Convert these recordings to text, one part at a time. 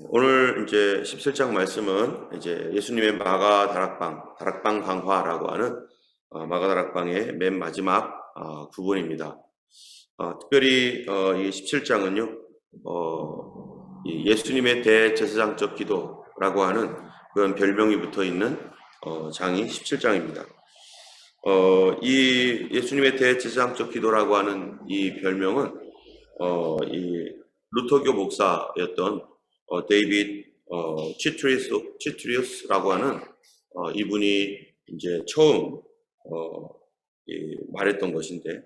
오늘 이제 17장 말씀은 이제 예수님의 마가 다락방 강화라고 하는 마가 다락방의 맨 마지막 부분입니다. 특별히 이 17장은요, 예수님의 대제사장적 기도라고 하는 그런 별명이 붙어 있는 장이 17장입니다. 이 예수님의 대제사장적 기도라고 하는 이 별명은 이 루터교 목사였던 데이빗 치트리우스라고 하는 이분이 이제 처음 말했던 것인데,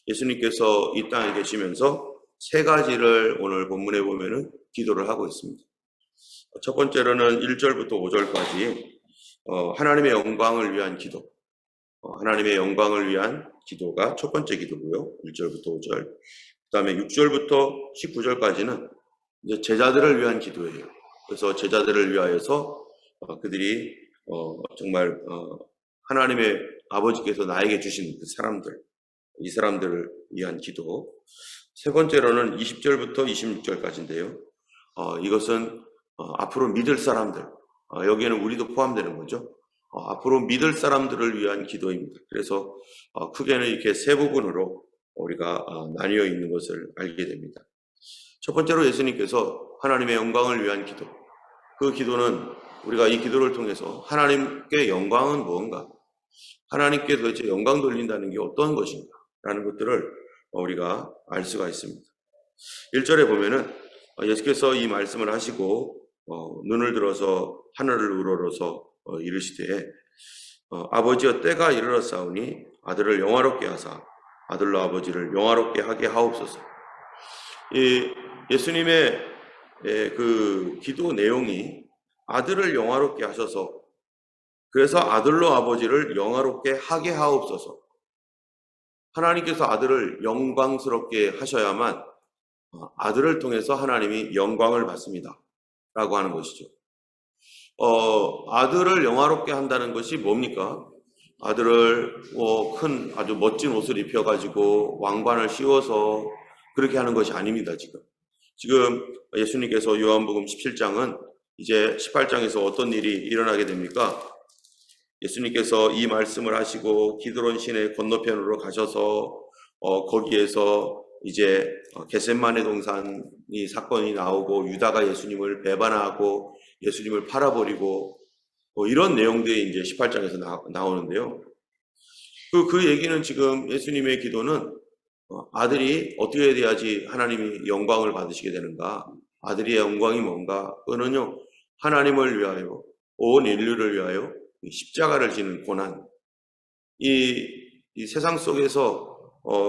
예수님께서 이 땅에 계시면서 세 가지를 오늘 본문에 보면은 기도를 하고 있습니다. 첫 번째로는 1절부터 5절까지 하나님의 영광을 위한 기도, 하나님의 영광을 위한 기도가 첫 번째 기도고요. 1절부터 5절. 그 다음에 6절부터 19절까지는 이제 제자들을 위한 기도예요. 그래서 제자들을 위하여서 그들이 정말 하나님의 아버지께서 나에게 주신 그 사람들, 이 사람들을 위한 기도. 세 번째로는 20절부터 26절까지인데요. 이것은 앞으로 믿을 사람들, 여기에는 우리도 포함되는 거죠. 앞으로 믿을 사람들을 위한 기도입니다. 그래서 크게는 이렇게 세 부분으로 우리가 나뉘어 있는 것을 알게 됩니다. 첫 번째로 예수님께서 하나님의 영광을 위한 기도. 그 기도는 우리가 이 기도를 통해서 하나님께 영광은 무언가, 하나님께 도대체 영광 돌린다는 게 어떤 것인가 라는 것들을 우리가 알 수가 있습니다. 1절에 보면은 예수께서 이 말씀을 하시고 눈을 들어서 하늘을 우러러서 이르시되 아버지여 때가 이르렀사오니 아들을 영화롭게 하사 아들로 아버지를 영화롭게 하게 하옵소서. 이 예수님의 그 기도 내용이 아들을 영화롭게 하셔서, 그래서 아들로 아버지를 영화롭게 하게 하옵소서. 하나님께서 아들을 영광스럽게 하셔야만 아들을 통해서 하나님이 영광을 받습니다 라고 하는 것이죠. 아들을 영화롭게 한다는 것이 뭡니까? 아들을 큰 아주 멋진 옷을 입혀가지고 왕관을 씌워서 그렇게 하는 것이 아닙니다. 지금 예수님께서 요한복음 17장은 이제 18장에서 어떤 일이 일어나게 됩니까? 예수님께서 이 말씀을 하시고 기드론 시내 건너편으로 가셔서 거기에서 이제 겟세마네 동산이 사건이 나오고 유다가 예수님을 배반하고 예수님을 팔아버리고 이런 내용들이 이제 18장에서 나오는데요. 그 얘기는 지금 예수님의 기도는 아들이 어떻게 돼야지 하나님이 영광을 받으시게 되는가? 아들의 영광이 뭔가? 그거는요, 하나님을 위하여, 온 인류를 위하여 십자가를 지는 고난, 이 세상 속에서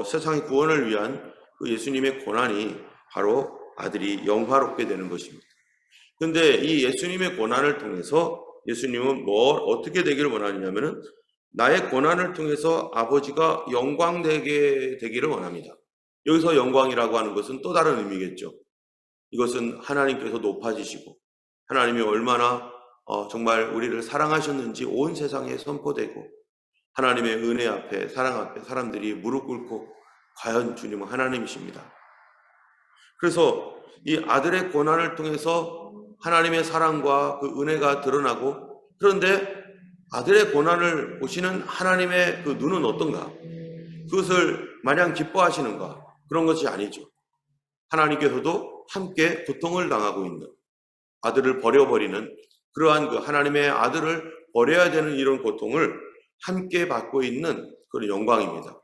세상의 구원을 위한 그 예수님의 고난이 바로 아들이 영화롭게 되는 것입니다. 그런데 이 예수님의 고난을 통해서 예수님은 어떻게 되기를 원하느냐면은 나의 고난을 통해서 아버지가 영광되게 되기를 원합니다. 여기서 영광이라고 하는 것은 또 다른 의미겠죠. 이것은 하나님께서 높아지시고 하나님이 얼마나 정말 우리를 사랑하셨는지 온 세상에 선포되고 하나님의 은혜 앞에, 사랑 앞에 사람들이 무릎 꿇고 과연 주님은 하나님이십니다. 그래서 이 아들의 고난을 통해서 하나님의 사랑과 그 은혜가 드러나고, 그런데 아들의 고난을 보시는 하나님의 그 눈은 어떤가? 그것을 마냥 기뻐하시는가? 그런 것이 아니죠. 하나님께서도 함께 고통을 당하고 있는, 아들을 버려버리는 그러한 그 하나님의 아들을 버려야 되는 이런 고통을 함께 받고 있는 그런 영광입니다.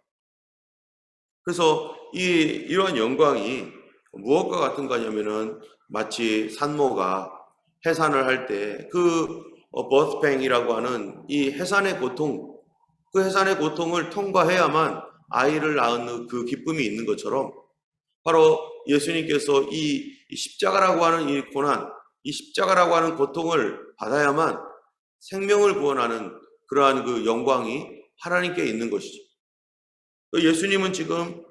그래서 이러한 영광이 무엇과 같은 거냐면은 마치 산모가 해산을 할 때 그 버스팽이라고 하는 이 해산의 고통, 그 해산의 고통을 통과해야만 아이를 낳은 그 기쁨이 있는 것처럼, 바로 예수님께서 이 십자가라고 하는 이 고난, 이 십자가라고 하는 고통을 받아야만 생명을 구원하는 그러한 그 영광이 하나님께 있는 것이죠. 예수님은 지금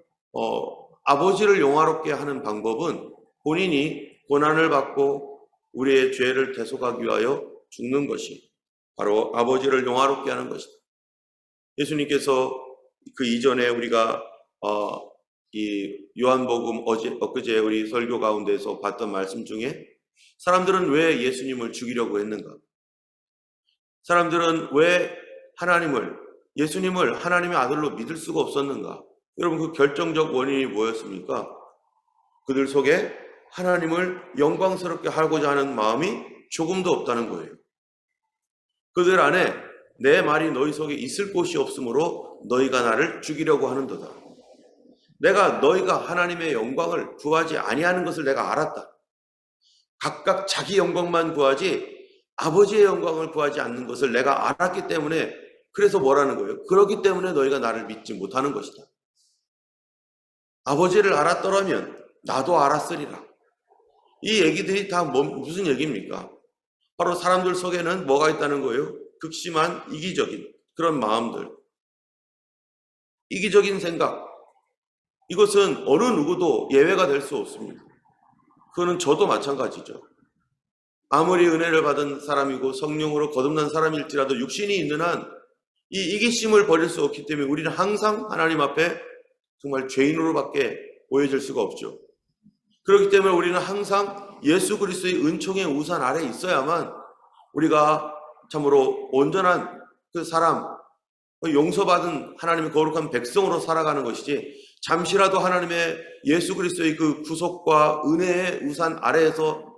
아버지를 영화롭게 하는 방법은 본인이 고난을 받고 우리의 죄를 대속하기 위하여 죽는 것이 바로 아버지를 영화롭게 하는 것이다. 예수님께서 그 이전에 우리가 이 요한복음 엊그제 우리 설교 가운데서 봤던 말씀 중에 사람들은 왜 예수님을 죽이려고 했는가? 사람들은 왜 예수님을 하나님의 아들로 믿을 수가 없었는가? 여러분, 그 결정적 원인이 뭐였습니까? 그들 속에 하나님을 영광스럽게 하고자 하는 마음이 조금도 없다는 거예요. 그들 안에 내 말이 너희 속에 있을 곳이 없으므로 너희가 나를 죽이려고 하는도다. 너희가 하나님의 영광을 구하지 아니하는 것을 내가 알았다. 각각 자기 영광만 구하지 아버지의 영광을 구하지 않는 것을 내가 알았기 때문에, 그래서 뭐라는 거예요? 그렇기 때문에 너희가 나를 믿지 못하는 것이다. 아버지를 알았더라면 나도 알았으리라. 이 얘기들이 다 무슨 얘기입니까? 바로 사람들 속에는 뭐가 있다는 거예요? 극심한 이기적인 그런 마음들, 이기적인 생각. 이것은 어느 누구도 예외가 될 수 없습니다. 그거는 저도 마찬가지죠. 아무리 은혜를 받은 사람이고 성령으로 거듭난 사람일지라도 육신이 있는 한 이 이기심을 버릴 수 없기 때문에 우리는 항상 하나님 앞에 정말 죄인으로밖에 보여질 수가 없죠. 그렇기 때문에 우리는 항상 예수 그리스도의 은총의 우산 아래 있어야만 우리가 참으로 온전한 그 사람, 용서받은 하나님의 거룩한 백성으로 살아가는 것이지, 잠시라도 하나님의 예수 그리스도의 그 구속과 은혜의 우산 아래에서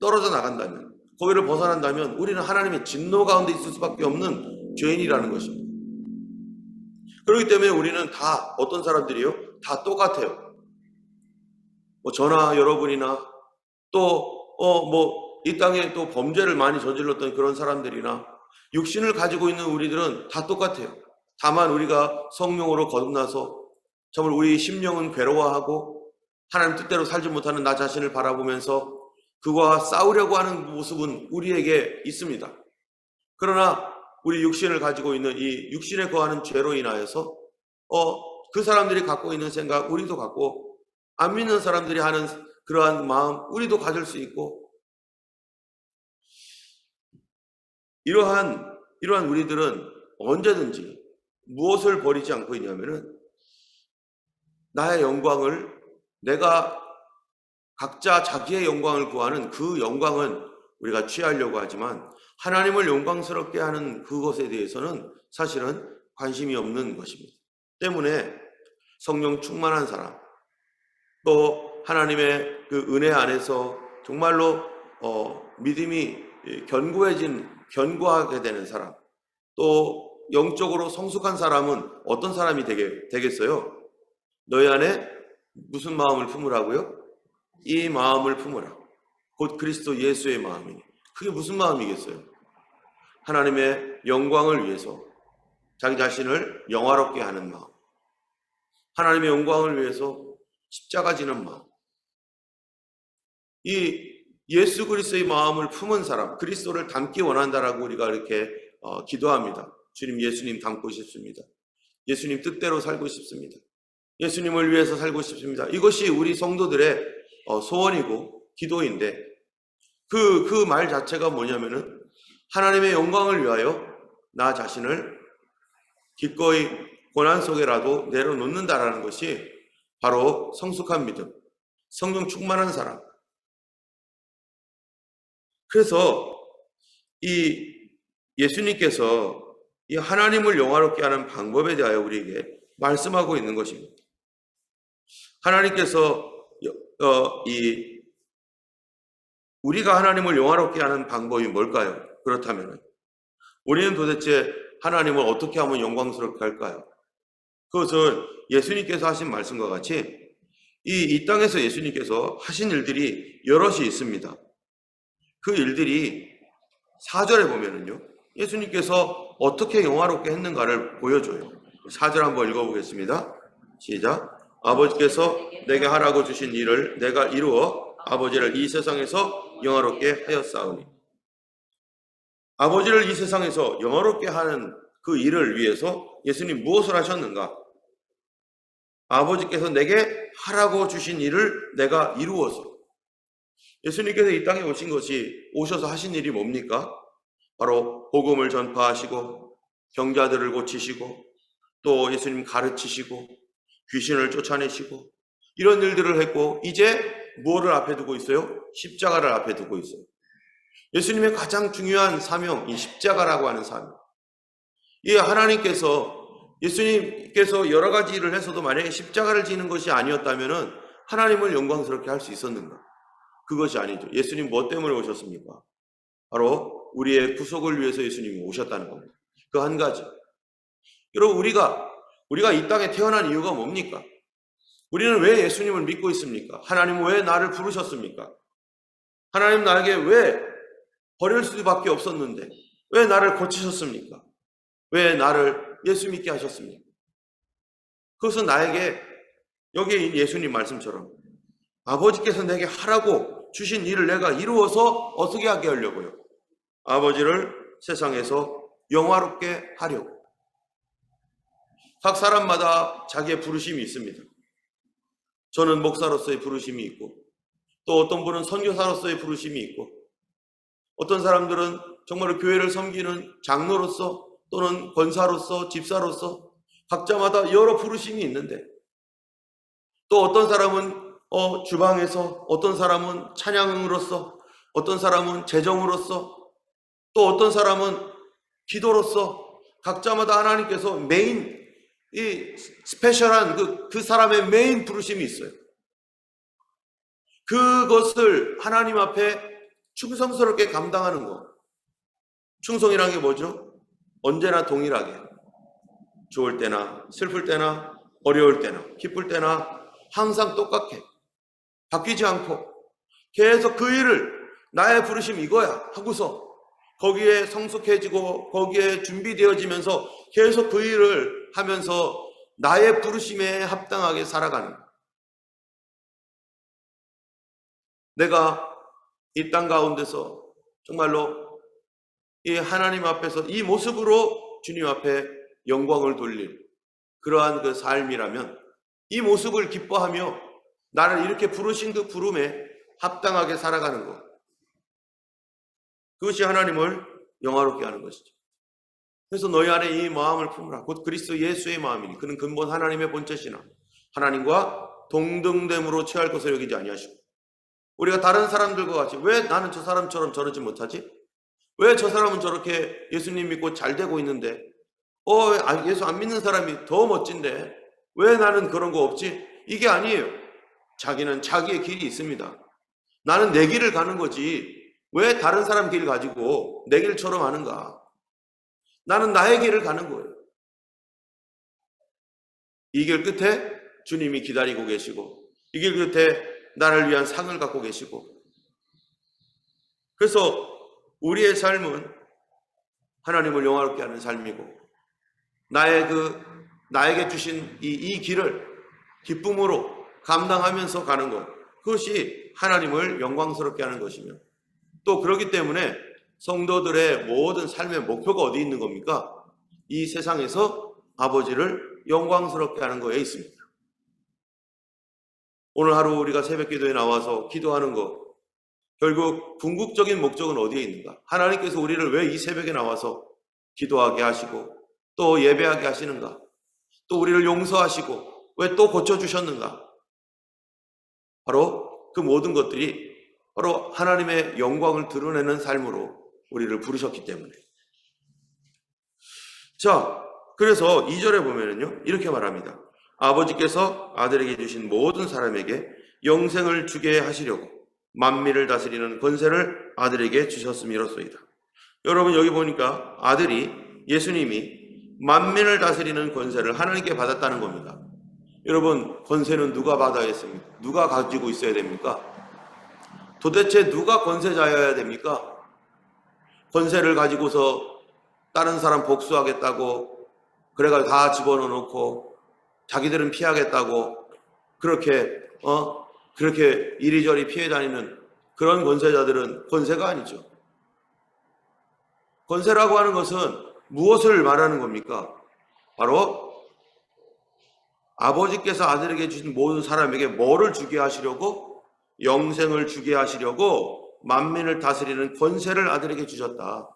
떨어져 나간다면, 거기를 벗어난다면 우리는 하나님의 진노 가운데 있을 수밖에 없는 죄인이라는 것입니다. 그렇기 때문에 우리는 다 어떤 사람들이요? 다 똑같아요. 저나 여러분이나 또 이 땅에 또 범죄를 많이 저질렀던 그런 사람들이나 육신을 가지고 있는 우리들은 다 똑같아요. 다만 우리가 성령으로 거듭나서 정말 우리 심령은 괴로워하고 하나님 뜻대로 살지 못하는 나 자신을 바라보면서 그와 싸우려고 하는 모습은 우리에게 있습니다. 그러나 우리 육신을 가지고 있는 이 육신에 거하는 죄로 인하여서 그 사람들이 갖고 있는 생각 우리도 갖고, 안 믿는 사람들이 하는 그러한 마음 우리도 가질 수 있고, 이러한 우리들은 언제든지 무엇을 버리지 않고 있냐면은, 나의 영광을, 내가 각자 자기의 영광을 구하는 그 영광은 우리가 취하려고 하지만 하나님을 영광스럽게 하는 그것에 대해서는 사실은 관심이 없는 것입니다. 때문에 성령 충만한 사람, 또 하나님의 그 은혜 안에서 정말로 믿음이 견고하게 되는 사람, 또 영적으로 성숙한 사람은 어떤 사람이 되겠어요? 너희 안에 무슨 마음을 품으라고요? 이 마음을 품으라. 곧 그리스도 예수의 마음이니. 그게 무슨 마음이겠어요? 하나님의 영광을 위해서 자기 자신을 영화롭게 하는 마음, 하나님의 영광을 위해서 십자가 지는 마음. 이 예수 그리스도의 마음을 품은 사람, 그리스도를 닮기 원한다라고 우리가 이렇게 기도합니다. 주님, 예수님 닮고 싶습니다. 예수님 뜻대로 살고 싶습니다. 예수님을 위해서 살고 싶습니다. 이것이 우리 성도들의 소원이고 기도인데, 그 말 자체가 뭐냐면은 하나님의 영광을 위하여 나 자신을 기꺼이 고난 속에라도 내려놓는다라는 것이 바로 성숙한 믿음, 성령 충만한 사람. 그래서 이 예수님께서 이 하나님을 영화롭게 하는 방법에 대하여 우리에게 말씀하고 있는 것입니다. 하나님께서 우리가 하나님을 영화롭게 하는 방법이 뭘까요? 그렇다면 우리는 도대체 하나님을 어떻게 하면 영광스럽게 할까요? 그것은 예수님께서 하신 말씀과 같이 이 땅에서 예수님께서 하신 일들이 여럿이 있습니다. 그 일들이 4절에 보면은요, 예수님께서 어떻게 영화롭게 했는가를 보여줘요. 4절 한번 읽어보겠습니다. 시작. 아버지께서 내게 하라고 주신 일을 내가 이루어 아버지를 이 세상에서 영화롭게 하였사오니. 아버지를 이 세상에서 영화롭게 하는 그 일을 위해서 예수님 무엇을 하셨는가? 아버지께서 내게 하라고 주신 일을 내가 이루어서. 예수님께서 이 땅에 오셔서 하신 일이 뭡니까? 바로 복음을 전파하시고 병자들을 고치시고 또 예수님 가르치시고 귀신을 쫓아내시고 이런 일들을 했고, 이제 무엇을 앞에 두고 있어요? 십자가를 앞에 두고 있어요. 예수님의 가장 중요한 사명, 이 십자가라고 하는 사명. 이 예수님께서 여러 가지 일을 해서도 만약에 십자가를 지는 것이 아니었다면은 하나님을 영광스럽게 할 수 있었는가? 그것이 아니죠. 예수님 뭐 때문에 오셨습니까? 바로 우리의 구속을 위해서 예수님이 오셨다는 겁니다. 그 한 가지. 여러분, 우리가 이 땅에 태어난 이유가 뭡니까? 우리는 왜 예수님을 믿고 있습니까? 하나님은 왜 나를 부르셨습니까? 하나님 나에게 왜 버릴 수밖에 없었는데 왜 나를 고치셨습니까? 왜 나를 예수 믿게 하셨습니까? 그것은 나에게 여기 예수님 말씀처럼 아버지께서 내게 하라고 주신 일을 내가 이루어서 어떻게 하게 하려고요? 아버지를 세상에서 영화롭게 하려고. 각 사람마다 자기의 부르심이 있습니다. 저는 목사로서의 부르심이 있고 또 어떤 분은 선교사로서의 부르심이 있고 어떤 사람들은 정말 교회를 섬기는 장로로서 또는 권사로서 집사로서 각자마다 여러 부르심이 있는데 또 어떤 사람은 주방에서 어떤 사람은 찬양으로서 어떤 사람은 재정으로서 또 어떤 사람은 기도로서 각자마다 하나님께서 메인 이 스페셜한 그 사람의 메인 부르심이 있어요. 그것을 하나님 앞에 충성스럽게 감당하는 것. 충성이란 게 뭐죠? 언제나 동일하게 좋을 때나 슬플 때나 어려울 때나 기쁠 때나 항상 똑같게 바뀌지 않고 계속 그 일을 나의 부르심 이거야 하고서 거기에 성숙해지고 거기에 준비되어지면서 계속 그 일을 하면서 나의 부르심에 합당하게 살아가는 거야. 내가 이 땅 가운데서 정말로 이 하나님 앞에서 이 모습으로 주님 앞에 영광을 돌릴 그러한 그 삶이라면 이 모습을 기뻐하며 나를 이렇게 부르신 그 부름에 합당하게 살아가는 것. 그것이 하나님을 영화롭게 하는 것이죠. 그래서 너희 안에 이 마음을 품으라. 곧 그리스도 예수의 마음이니 그는 근본 하나님의 본체시나 하나님과 동등됨으로 취할 것을 여기지 아니하시고 우리가 다른 사람들과 같이 왜 나는 저 사람처럼 저러지 못하지? 왜 저 사람은 저렇게 예수님 믿고 잘 되고 있는데 예수 안 믿는 사람이 더 멋진데 왜 나는 그런 거 없지? 이게 아니에요. 자기는 자기의 길이 있습니다. 나는 내 길을 가는 거지 왜 다른 사람 길 가지고 내 길처럼 하는가? 나는 나의 길을 가는 거예요. 이 길 끝에 주님이 기다리고 계시고 이 길 끝에 나를 위한 상을 갖고 계시고 그래서 우리의 삶은 하나님을 영화롭게 하는 삶이고 나에게 주신 이 길을 기쁨으로 감당하면서 가는 것 그것이 하나님을 영광스럽게 하는 것이며 또 그렇기 때문에 성도들의 모든 삶의 목표가 어디 있는 겁니까? 이 세상에서 아버지를 영광스럽게 하는 거에 있습니다. 오늘 하루 우리가 새벽기도에 나와서 기도하는 것 결국 궁극적인 목적은 어디에 있는가? 하나님께서 우리를 왜 이 새벽에 나와서 기도하게 하시고 또 예배하게 하시는가? 또 우리를 용서하시고 왜 또 고쳐주셨는가? 바로 그 모든 것들이 바로 하나님의 영광을 드러내는 삶으로 우리를 부르셨기 때문에. 자, 그래서 2절에 보면은요, 이렇게 말합니다. 아버지께서 아들에게 주신 모든 사람에게 영생을 주게 하시려고 만민을 다스리는 권세를 아들에게 주셨음이로소이다. 여러분 여기 보니까 아들이 예수님이 만민을 다스리는 권세를 하나님께 받았다는 겁니다. 여러분 권세는 누가 받아야 했습니까? 누가 가지고 있어야 됩니까? 도대체 누가 권세자여야 됩니까? 권세를 가지고서 다른 사람 복수하겠다고 그래가지고 다 집어넣어 놓고 자기들은 피하겠다고 그렇게 이리저리 피해 다니는 그런 권세자들은 권세가 아니죠. 권세라고 하는 것은 무엇을 말하는 겁니까? 바로 아버지께서 아들에게 주신 모든 사람에게 뭐를 주게 하시려고? 영생을 주게 하시려고 만민을 다스리는 권세를 아들에게 주셨다.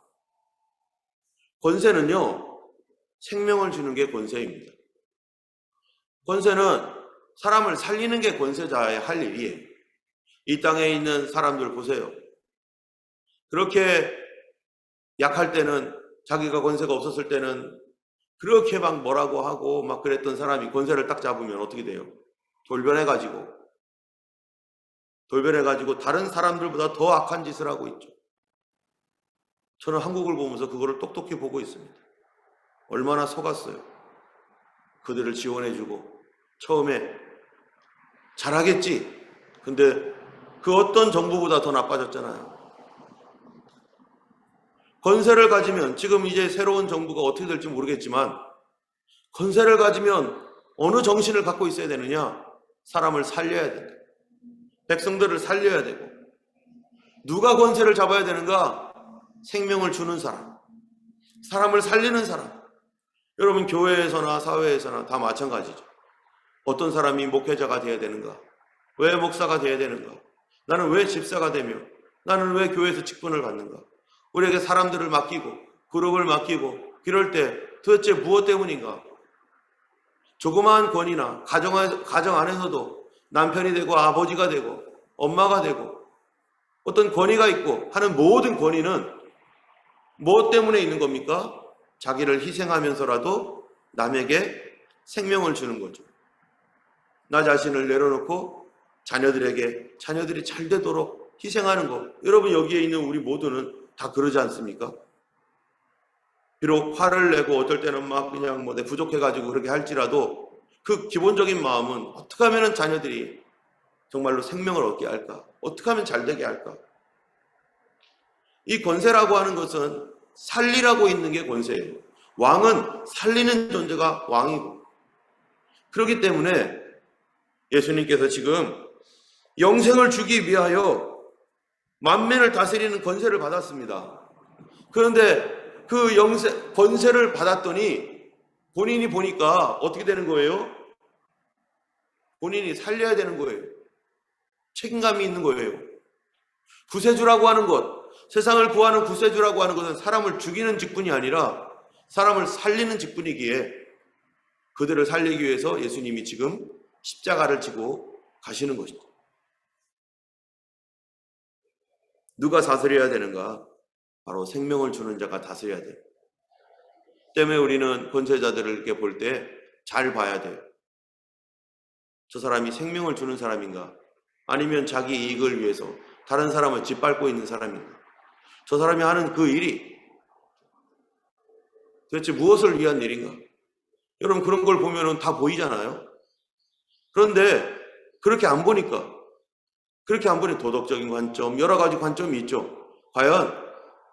권세는요, 생명을 주는 게 권세입니다. 권세는 사람을 살리는 게 권세자의 할 일이에요. 이 땅에 있는 사람들 보세요. 그렇게 약할 때는, 자기가 권세가 없었을 때는 그렇게 막 뭐라고 하고 막 그랬던 사람이 권세를 딱 잡으면 어떻게 돼요? 돌변해가지고 다른 사람들보다 더 악한 짓을 하고 있죠. 저는 한국을 보면서 그거를 똑똑히 보고 있습니다. 얼마나 속았어요. 그들을 지원해주고 처음에 잘하겠지. 근데 그 어떤 정부보다 더 나빠졌잖아요. 권세를 가지면, 지금 이제 새로운 정부가 어떻게 될지 모르겠지만, 권세를 가지면 어느 정신을 갖고 있어야 되느냐? 사람을 살려야 된다. 백성들을 살려야 되고, 누가 권세를 잡아야 되는가? 생명을 주는 사람, 사람을 살리는 사람. 여러분, 교회에서나 사회에서나 다 마찬가지죠. 어떤 사람이 목회자가 되어야 되는가? 왜 목사가 되어야 되는가? 나는 왜 집사가 되며, 나는 왜 교회에서 직분을 받는가? 우리에게 사람들을 맡기고 그룹을 맡기고 이럴 때 도대체 무엇 때문인가? 조그마한 권위나 가정 안에서도 남편이 되고 아버지가 되고 엄마가 되고 어떤 권위가 있고 하는 모든 권위는 무엇 때문에 있는 겁니까? 자기를 희생하면서라도 남에게 생명을 주는 거죠. 나 자신을 내려놓고 자녀들이 잘 되도록 희생하는 거. 여러분, 여기에 있는 우리 모두는 다 그러지 않습니까? 비록 화를 내고 어떨 때는 막 그냥 내 부족해가지고 그렇게 할지라도 그 기본적인 마음은 어떻게 하면 자녀들이 정말로 생명을 얻게 할까? 어떻게 하면 잘 되게 할까? 이 권세라고 하는 것은 살리라고 있는 게 권세예요. 왕은 살리는 존재가 왕이고, 그렇기 때문에 예수님께서 지금 영생을 주기 위하여 만민을 다스리는 권세를 받았습니다. 그런데 그 권세를 받았더니 본인이 보니까 어떻게 되는 거예요? 본인이 살려야 되는 거예요. 책임감이 있는 거예요. 구세주라고 하는 것, 세상을 구하는 구세주라고 하는 것은 사람을 죽이는 직분이 아니라 사람을 살리는 직분이기에 그들을 살리기 위해서 예수님이 지금 십자가를 지고 가시는 것이죠. 누가 다스려야 되는가? 바로 생명을 주는 자가 다스려야 돼요. 때문에 우리는 권세자들을 이렇게 볼 때 잘 봐야 돼요. 저 사람이 생명을 주는 사람인가? 아니면 자기 이익을 위해서 다른 사람을 짓밟고 있는 사람인가? 저 사람이 하는 그 일이 도대체 무엇을 위한 일인가? 여러분, 그런 걸 보면 다 보이잖아요. 그런데 그렇게 안 보니 도덕적인 관점, 여러 가지 관점이 있죠. 과연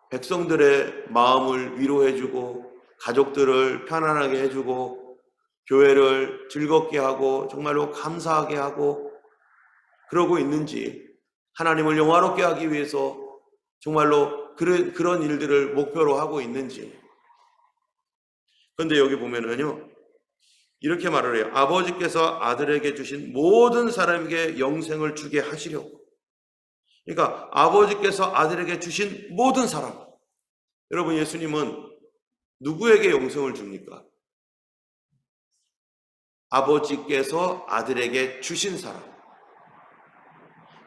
백성들의 마음을 위로해주고 가족들을 편안하게 해주고 교회를 즐겁게 하고 정말로 감사하게 하고 그러고 있는지, 하나님을 영화롭게 하기 위해서 정말로 그런 일들을 목표로 하고 있는지. 그런데 여기 보면은요, 이렇게 말을 해요. 아버지께서 아들에게 주신 모든 사람에게 영생을 주게 하시려고. 그러니까 아버지께서 아들에게 주신 모든 사람. 여러분, 예수님은 누구에게 영생을 줍니까? 아버지께서 아들에게 주신 사람.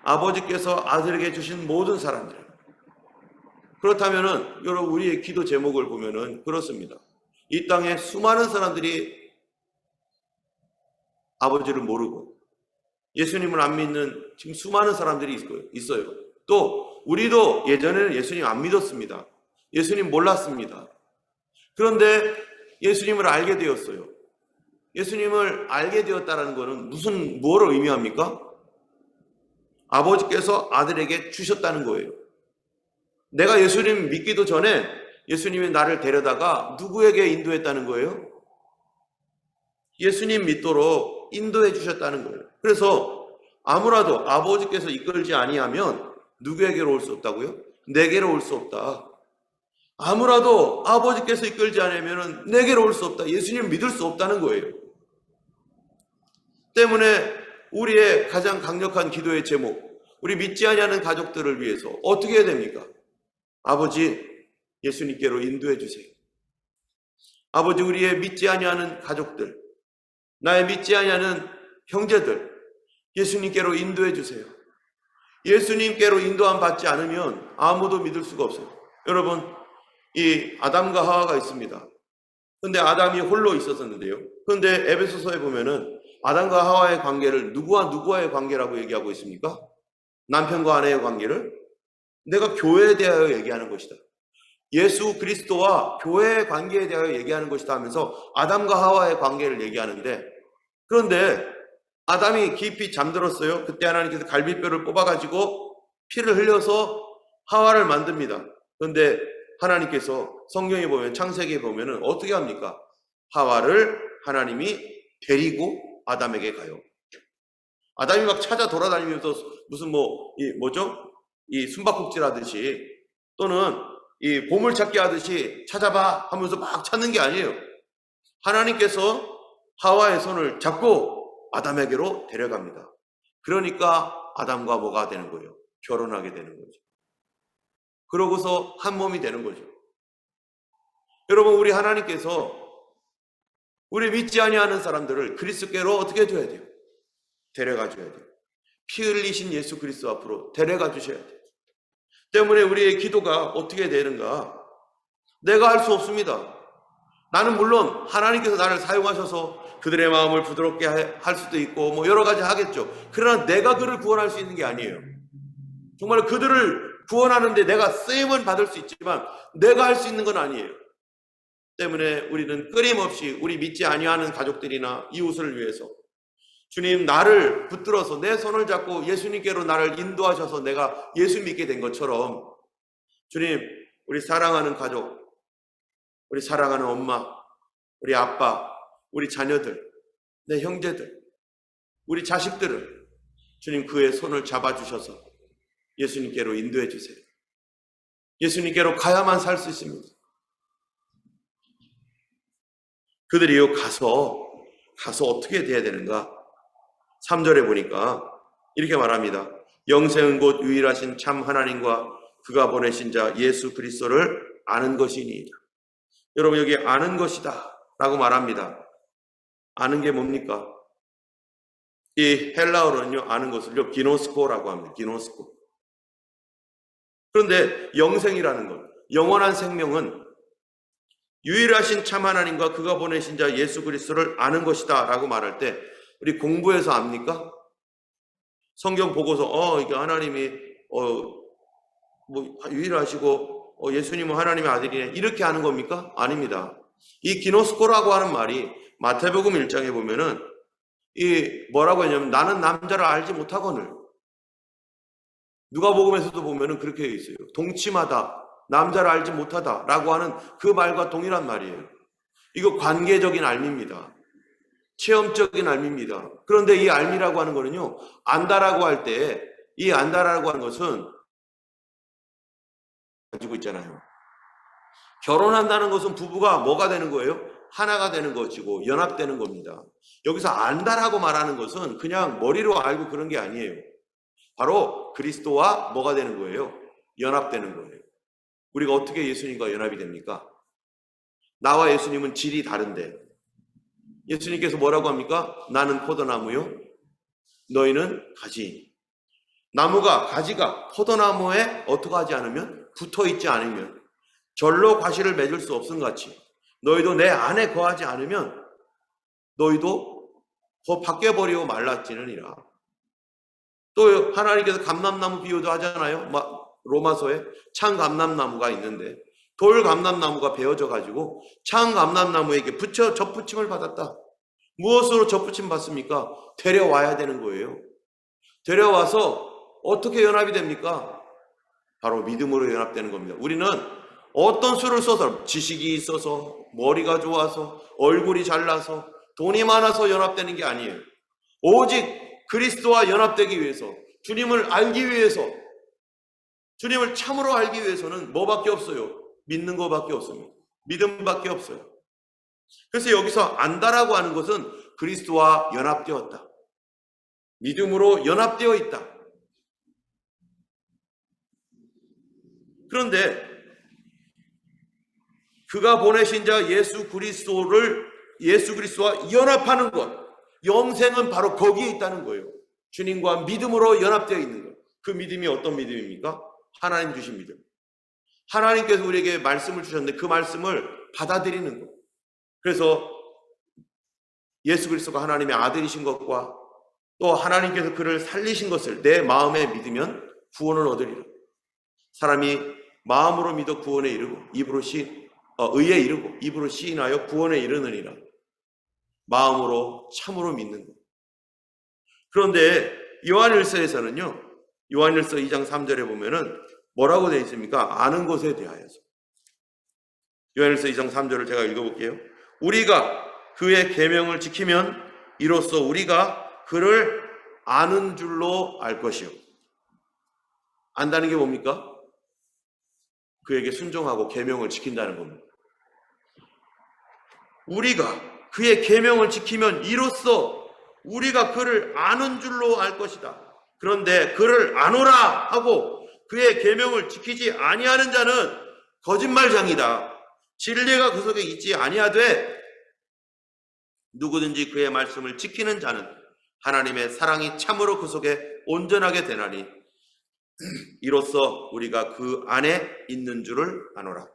아버지께서 아들에게 주신 모든 사람들. 그렇다면은 여러분, 우리의 기도 제목을 보면은 그렇습니다. 이 땅에 수많은 사람들이 아버지를 모르고 예수님을 안 믿는 지금 수많은 사람들이 있어요. 또 우리도 예전에는 예수님 안 믿었습니다. 예수님 몰랐습니다. 그런데 예수님을 알게 되었어요. 예수님을 알게 되었다는 것은 무엇을 의미합니까? 아버지께서 아들에게 주셨다는 거예요. 내가 예수님 믿기도 전에 예수님이 나를 데려다가 누구에게 인도했다는 거예요? 예수님 믿도록 인도해 주셨다는 거예요. 그래서 아무라도 아버지께서 이끌지 아니하면 누구에게로 올 수 없다고요? 내게로 올 수 없다. 아무라도 아버지께서 이끌지 않으면 내게로 올 수 없다. 예수님 믿을 수 없다는 거예요. 때문에 우리의 가장 강력한 기도의 제목, 우리 믿지 아니하는 가족들을 위해서 어떻게 해야 됩니까? 아버지, 예수님께로 인도해 주세요. 아버지, 우리의 믿지 아니하는 가족들, 나의 믿지 아니하는 형제들, 예수님께로 인도해 주세요. 예수님께로 인도함 받지 않으면 아무도 믿을 수가 없어요. 여러분, 이 아담과 하와가 있습니다. 근데 아담이 홀로 있었었는데요. 그런데 에베소서에 보면은 아담과 하와의 관계를 누구와 누구와의 관계라고 얘기하고 있습니까? 남편과 아내의 관계를 내가 교회에 대하여 얘기하는 것이다. 예수 그리스도와 교회의 관계에 대하여 얘기하는 것이다 하면서 아담과 하와의 관계를 얘기하는데, 그런데 아담이 깊이 잠들었어요. 그때 하나님께서 갈비뼈를 뽑아가지고 피를 흘려서 하와를 만듭니다. 그런데 하나님께서 성경에 보면, 창세기에 보면은 어떻게 합니까? 하와를 하나님이 데리고 아담에게 가요. 아담이 막 찾아 돌아다니면서 무슨 이 숨바꼭질 하듯이 또는 이 보물찾기 하듯이 찾아봐 하면서 막 찾는 게 아니에요. 하나님께서 하와의 손을 잡고 아담에게로 데려갑니다. 그러니까 아담과 뭐가 되는 거예요? 결혼하게 되는 거죠. 그러고서 한 몸이 되는 거죠. 여러분, 우리 하나님께서 우리 믿지 아니하는 사람들을 그리스도께로 어떻게 둬야 돼요? 데려가 줘야 돼요. 피 흘리신 예수 그리스도 앞으로 데려가 주셔야 돼요. 때문에 우리의 기도가 어떻게 되는가? 내가 할 수 없습니다. 나는 물론 하나님께서 나를 사용하셔서 그들의 마음을 부드럽게 할 수도 있고 뭐 여러 가지 하겠죠. 그러나 내가 그를 구원할 수 있는 게 아니에요. 정말 그들을 구원하는데 내가 쓰임은 받을 수 있지만 내가 할 수 있는 건 아니에요. 때문에 우리는 끊임없이 우리 믿지 아니하는 가족들이나 이웃을 위해서 주님, 나를 붙들어서 내 손을 잡고 예수님께로 나를 인도하셔서 내가 예수 믿게 된 것처럼 주님, 우리 사랑하는 가족, 우리 사랑하는 엄마, 우리 아빠, 우리 자녀들, 내 형제들, 우리 자식들을 주님 그의 손을 잡아주셔서 예수님께로 인도해 주세요. 예수님께로 가야만 살 수 있습니다. 그들이요, 가서 어떻게 돼야 되는가? 3절에 보니까 이렇게 말합니다. 영생은 곧 유일하신 참 하나님과 그가 보내신 자 예수 그리스도를 아는 것이니이다. 여러분, 여기 아는 것이다 라고 말합니다. 아는 게 뭡니까? 이 헬라어로는요, 아는 것을요, 기노스코라고 합니다. 기노스코. 그런데 영생이라는 것, 영원한 생명은 유일하신 참 하나님과 그가 보내신 자 예수 그리스도를 아는 것이다 라고 말할 때 우리 공부해서 압니까? 성경 보고서 이게 하나님이 유일하시고 예수님은 하나님의 아들이네 이렇게 하는 겁니까? 아닙니다. 이 기노스코라고 하는 말이 마태복음 1장에 보면은 이 뭐라고 했냐면 나는 남자를 알지 못하거늘, 누가복음에서도 보면은 그렇게 되어 있어요. 동침하다, 남자를 알지 못하다 라고 하는 그 말과 동일한 말이에요. 이거 관계적인 알미입니다. 체험적인 알미입니다. 그런데 이 알미라고 하는 거는요, 안다라고 할 때 이 안다라고 하는 것은 가지고 있잖아요. 결혼한다는 것은 부부가 뭐가 되는 거예요? 하나가 되는 것이고 연합되는 겁니다. 여기서 안다라고 말하는 것은 그냥 머리로 알고 그런 게 아니에요. 바로 그리스도와 뭐가 되는 거예요? 연합되는 거예요. 우리가 어떻게 예수님과 연합이 됩니까? 나와 예수님은 질이 다른데 예수님께서 뭐라고 합니까? 나는 포도나무요, 너희는 가지. 나무가, 가지가 포도나무에 어떻게 하지 않으면, 붙어있지 않으면 절로 과실을 맺을 수 없음 같이 너희도 내 안에 거하지 않으면 너희도 바뀌어버리고 말랐지느니라. 또 하나님께서 감람나무 비유도 하잖아요. 로마서에 창 감람나무가 있는데 돌 감람나무가 베어져 가지고 창 감람나무에게 접붙임을 받았다. 무엇으로 접붙임 받습니까? 데려와야 되는 거예요. 데려와서 어떻게 연합이 됩니까? 바로 믿음으로 연합되는 겁니다. 우리는 어떤 수를 써서, 지식이 있어서, 머리가 좋아서, 얼굴이 잘나서, 돈이 많아서 연합되는 게 아니에요. 오직 그리스도와 연합되기 위해서, 주님을 알기 위해서, 주님을 참으로 알기 위해서는 뭐밖에 없어요? 믿는 것밖에 없습니다. 믿음밖에 없어요. 그래서 여기서 안다라고 하는 것은 그리스도와 연합되었다. 믿음으로 연합되어 있다. 그런데 그가 보내신 자 예수 그리스도와 연합하는 것, 영생은 바로 거기에 있다는 거예요. 주님과 믿음으로 연합되어 있는 것. 그 믿음이 어떤 믿음입니까? 하나님 주신 믿음. 하나님께서 우리에게 말씀을 주셨는데 그 말씀을 받아들이는 것. 그래서 예수 그리스도가 하나님의 아들이신 것과 또 하나님께서 그를 살리신 것을 내 마음에 믿으면 구원을 얻으리라. 사람이 마음으로 믿어 구원에 이르고 의에 이르고 입으로 시인하여 구원에 이르느니라. 마음으로 참으로 믿는 것. 그런데 요한일서에서는요. 요한일서 2장 3절에 보면은 뭐라고 되어 있습니까? 아는 것에 대하여서. 요한일서 2장 3절을 제가 읽어볼게요. 우리가 그의 계명을 지키면 이로써 우리가 그를 아는 줄로 알 것이요. 안다는 게 뭡니까? 그에게 순종하고 계명을 지킨다는 겁니다. 우리가 그의 계명을 지키면 이로써 우리가 그를 아는 줄로 알 것이다. 그런데 그를 아노라 하고 그의 계명을 지키지 아니하는 자는 거짓말장이다. 진리가 그 속에 있지 아니하되 누구든지 그의 말씀을 지키는 자는 하나님의 사랑이 참으로 그 속에 온전하게 되나니 이로써 우리가 그 안에 있는 줄을 아노라.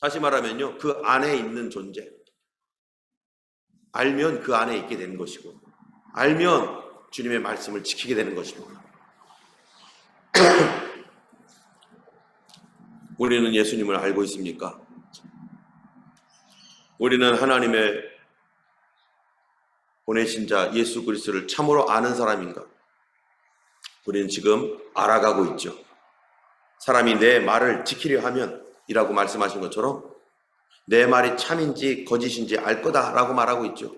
다시 말하면요, 그 안에 있는 존재, 알면 그 안에 있게 되는 것이고 알면 주님의 말씀을 지키게 되는 것입니다. 우리는 예수님을 알고 있습니까? 우리는 하나님의 보내신 자 예수 그리스도를 참으로 아는 사람인가? 우리는 지금 알아가고 있죠. 사람이 내 말을 지키려 하면 이라고 말씀하신 것처럼 내 말이 참인지 거짓인지 알 거다라고 말하고 있죠.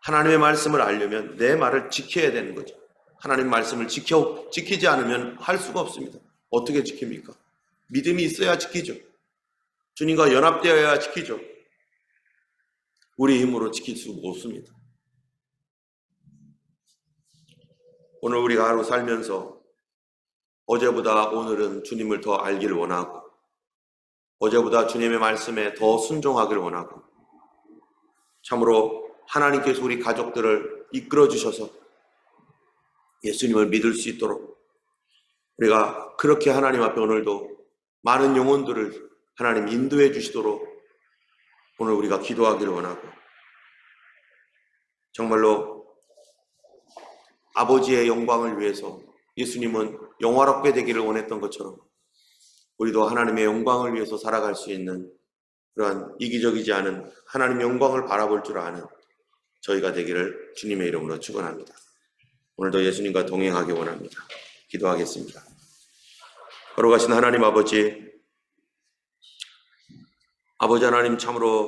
하나님의 말씀을 알려면 내 말을 지켜야 되는 거죠. 하나님 말씀을 지키지 않으면 할 수가 없습니다. 어떻게 지킵니까? 믿음이 있어야 지키죠. 주님과 연합되어야 지키죠. 우리 힘으로 지킬 수 없습니다. 오늘 우리가 하루 살면서 어제보다 오늘은 주님을 더 알기를 원하고 어제보다 주님의 말씀에 더 순종하기를 원하고 참으로 하나님께서 우리 가족들을 이끌어 주셔서 예수님을 믿을 수 있도록 우리가 그렇게 하나님 앞에 오늘도 많은 영혼들을 하나님 인도해 주시도록 오늘 우리가 기도하기를 원하고 정말로 아버지의 영광을 위해서 예수님은 영화롭게 되기를 원했던 것처럼 우리도 하나님의 영광을 위해서 살아갈 수 있는 그러한 이기적이지 않은 하나님의 영광을 바라볼 줄 아는 저희가 되기를 주님의 이름으로 축원합니다. 오늘도 예수님과 동행하기 원합니다. 기도하겠습니다. 걸어가신 하나님 아버지 하나님 참으로